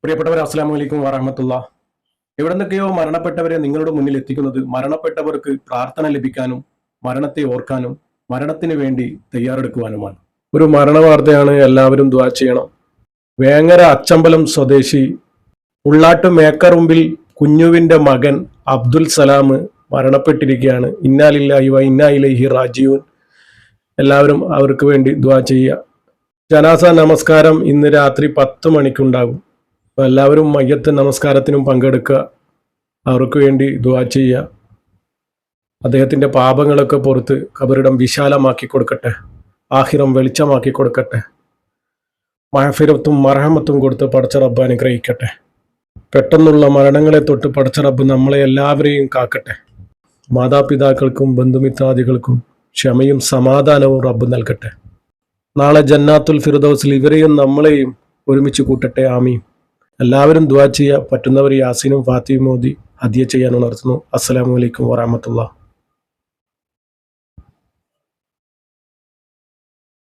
പ്രിയപ്പെട്ടവർ, അസ്സലാമു അലൈക്കും വറഹ്മത്തുള്ളാഹി. എവിടെ നിന്നൊക്കെയോ മരണപ്പെട്ടവരെ നിങ്ങളുടെ മുന്നിൽ എത്തിക്കുന്നത് മരണപ്പെട്ടവർക്ക് പ്രാർത്ഥന ലഭിക്കാനും മരണത്തെ ഓർക്കാനും മരണത്തിന് വേണ്ടി തയ്യാറെടുക്കുവാനുമാണ്. ഒരു മരണ വാർത്തയാണ്, എല്ലാവരും ദുആ ചെയ്യണം. വേങ്ങര അച്ചമ്പലം സ്വദേശി ഉള്ളാട്ട് മേക്കറുമ്പിൽ കുഞ്ഞുവിന്റെ മകൻ അബ്ദുൽ സലാം മരണപ്പെട്ടിരിക്കുകയാണ്. ഇന്നാ ലില്ലാഹി വ ഇന്നാ ഇലൈഹി റാജിഊൻ. എല്ലാവരും അവർക്ക് വേണ്ടി ദുആ ചെയ്യുക. ജനാസ നമസ്കാരം ഇന്ന് രാത്രി 10 മണിക്കുണ്ടാകും. അപ്പോൾ എല്ലാവരും മയ്യത്ത് നമസ്കാരത്തിനും പങ്കെടുക്കുക, അവർക്ക് വേണ്ടി ദുആ ചെയ്യുക. അദ്ദേഹത്തിൻ്റെ പാപങ്ങളൊക്കെ പുറത്ത് ഖബറിടം വിശാലമാക്കി കൊടുക്കട്ടെ, ആഖിറം വെളിച്ചമാക്കി കൊടുക്കട്ടെ, മഹഫിറത്തും മർഹമത്തും കൊടുത്ത് പടച്ച റബ്ബ് അനുഗ്രഹിക്കട്ടെ. പെട്ടെന്നുള്ള മരണങ്ങളെ തൊട്ട് പടച്ച റബ്ബ് നമ്മളെ എല്ലാവരെയും കാക്കട്ടെ. മാതാപിതാക്കൾക്കും ബന്ധുമിത്രാദികൾക്കും ക്ഷമയും സമാധാനവും റബ്ബ് നൽകട്ടെ. നാളെ ജന്നാത്തുൽ ഫിർദൗസിൽ ഇവരെയും നമ്മളെയും ഒരുമിച്ച് കൂട്ടട്ടെ. ആമീൻ. എല്ലാവരും ദുആ ചെയ്യുക. പറ്റുന്നവർ യാസീനും ഫാത്തിഹയും ഓതി ഹദിയ ചെയ്യാൻ ഉണർത്തുന്നു. അസ്സലാമു അലൈക്കും വറഹ്മത്തുള്ളാഹി.